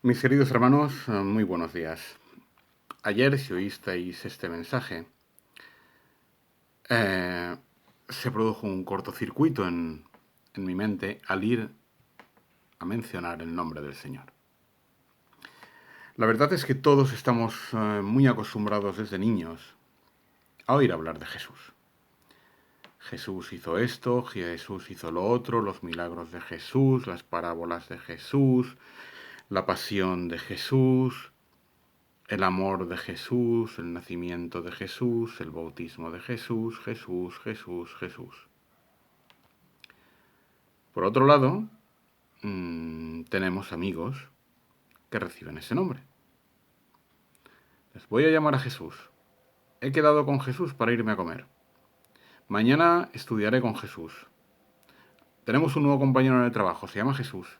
Mis queridos hermanos, muy buenos días. Ayer, si oísteis este mensaje, eh, se produjo un cortocircuito en mi mente al ir a mencionar el nombre del Señor. La verdad es que todos estamos muy acostumbrados desde niños a oír hablar de Jesús. Jesús hizo esto, Jesús hizo lo otro, los milagros de Jesús, las parábolas de Jesús, la pasión de Jesús, el amor de Jesús, el nacimiento de Jesús, el bautismo de Jesús, Jesús, Jesús, Jesús. Por otro lado, tenemos amigos que reciben ese nombre. Les voy a llamar a Jesús. He quedado con Jesús para irme a comer. Mañana estudiaré con Jesús. Tenemos un nuevo compañero en el trabajo, se llama Jesús.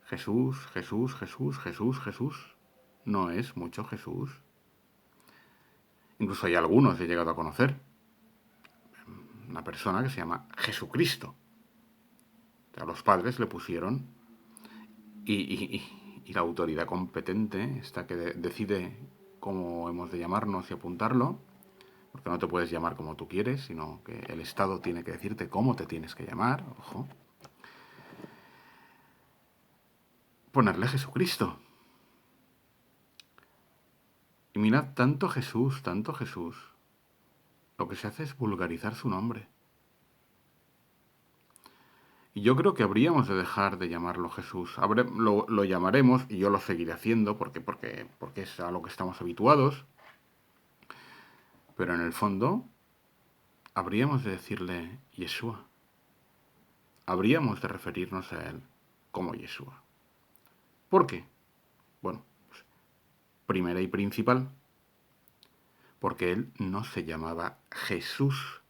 Jesús, Jesús, Jesús, Jesús, Jesús. No es mucho Jesús. Incluso hay algunos que he llegado a conocer. Una persona que se llama Jesucristo. O sea, los padres le pusieron y la autoridad competente, esta que decide cómo hemos de llamarnos y apuntarlo, porque no te puedes llamar como tú quieres, sino que el Estado tiene que decirte cómo te tienes que llamar, ojo, ponerle Jesucristo. Y mirad, tanto Jesús, lo que se hace es vulgarizar su nombre. Y yo creo que habríamos de dejar de llamarlo Jesús. Lo llamaremos, y yo lo seguiré haciendo, porque es a lo que estamos habituados. Pero en el fondo, habríamos de decirle Yeshua. Habríamos de referirnos a él como Yeshua. ¿Por qué? Bueno, pues, primera y principal, porque él no se llamaba Jesús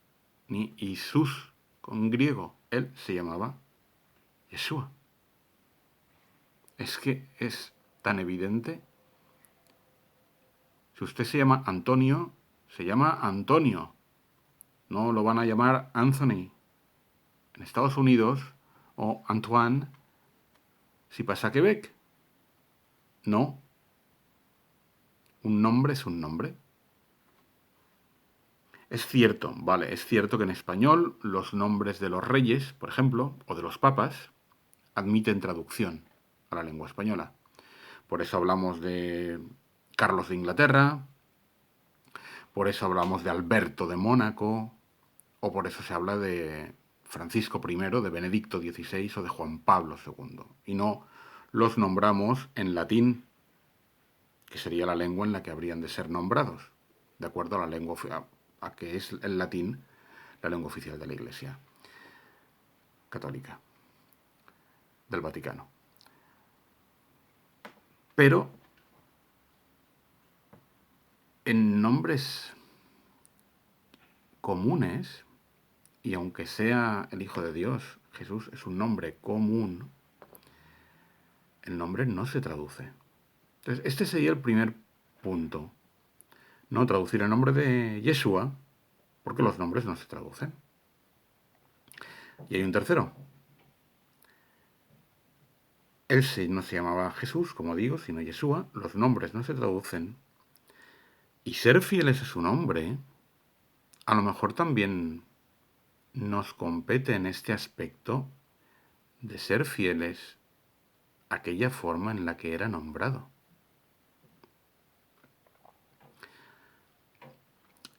ni Jesús con griego. Él se llamaba Yeshua. Es que es tan evidente. Si usted se llama Antonio, se llama Antonio. No lo van a llamar Anthony. En Estados Unidos, o Antoine, si pasa a Quebec. No. Un nombre es un nombre. Es cierto, vale, es cierto que en español los nombres de los reyes, por ejemplo, o de los papas, admiten traducción a la lengua española. Por eso hablamos de Carlos de Inglaterra, por eso hablamos de Alberto de Mónaco, o por eso se habla de Francisco I, de Benedicto XVI o de Juan Pablo II. Y no los nombramos en latín, que sería la lengua en la que habrían de ser nombrados, de acuerdo a la lengua a que es el latín, la lengua oficial de la Iglesia Católica del Vaticano. Pero en nombres comunes, y aunque sea el Hijo de Dios, Jesús es un nombre común, el nombre no se traduce. Entonces, este sería el primer punto. No traducir el nombre de Yeshua, porque los nombres no se traducen. Y hay un tercero. Él no se llamaba Jesús, como digo, sino Yeshua. Los nombres no se traducen. Y ser fieles a su nombre, a lo mejor también nos compete en este aspecto de ser fieles a aquella forma en la que era nombrado.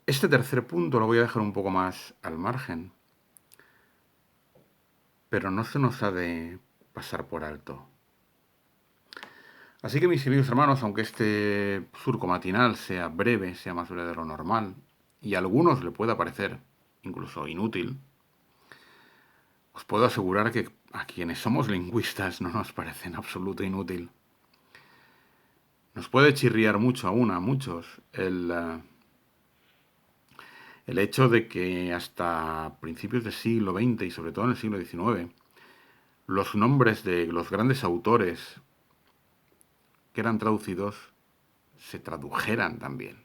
Este tercer punto lo voy a dejar un poco más al margen, pero no se nos ha de pasar por alto. Así que mis queridos hermanos, aunque este surco matinal sea breve, sea más breve de lo normal, y a algunos le pueda parecer incluso inútil, os puedo asegurar que a quienes somos lingüistas no nos parece en absoluto inútil. Nos puede chirriar mucho aún a muchos el hecho de que hasta principios del siglo XX y sobre todo en el siglo XIX, los nombres de los grandes autores que eran traducidos se tradujeran también.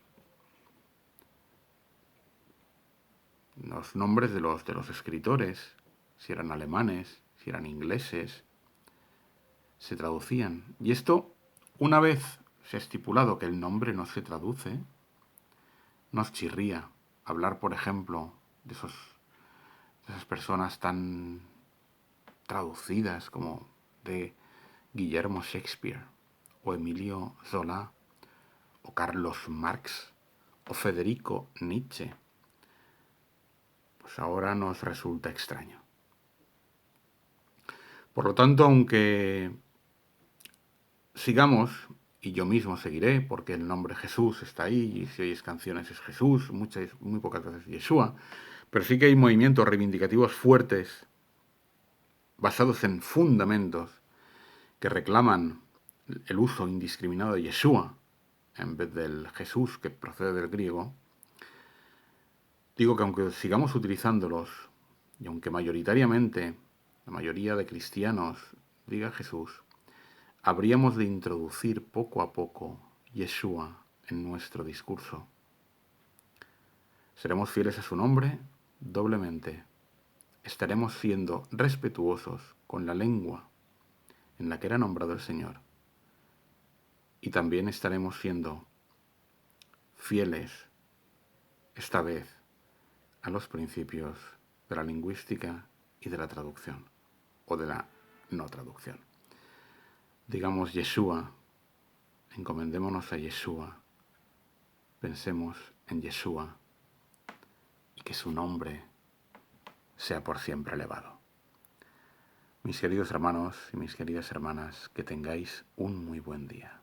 Los nombres de los escritores, si eran alemanes, si eran ingleses, se traducían. Y esto, una vez se ha estipulado que el nombre no se traduce, nos chirría hablar, por ejemplo, de esas personas tan traducidas como de Guillermo Shakespeare, o Emilio Zola, o Carlos Marx, o Federico Nietzsche. Pues ahora nos resulta extraño. Por lo tanto, aunque sigamos, y yo mismo seguiré, porque el nombre Jesús está ahí, y si oyes canciones es Jesús, muy pocas veces Yeshua, pero sí que hay movimientos reivindicativos fuertes, basados en fundamentos, que reclaman el uso indiscriminado de Yeshua, en vez del Jesús que procede del griego. Digo que aunque sigamos utilizándolos, y aunque mayoritariamente la mayoría de cristianos diga Jesús, habríamos de introducir poco a poco Yeshua en nuestro discurso. Seremos fieles a su nombre doblemente. Estaremos siendo respetuosos con la lengua en la que era nombrado el Señor. Y también estaremos siendo fieles, esta vez, a los principios de la lingüística y de la traducción, o de la no traducción. Digamos Yeshua, encomendémonos a Yeshua, pensemos en Yeshua y que su nombre sea por siempre elevado. Mis queridos hermanos y mis queridas hermanas, que tengáis un muy buen día.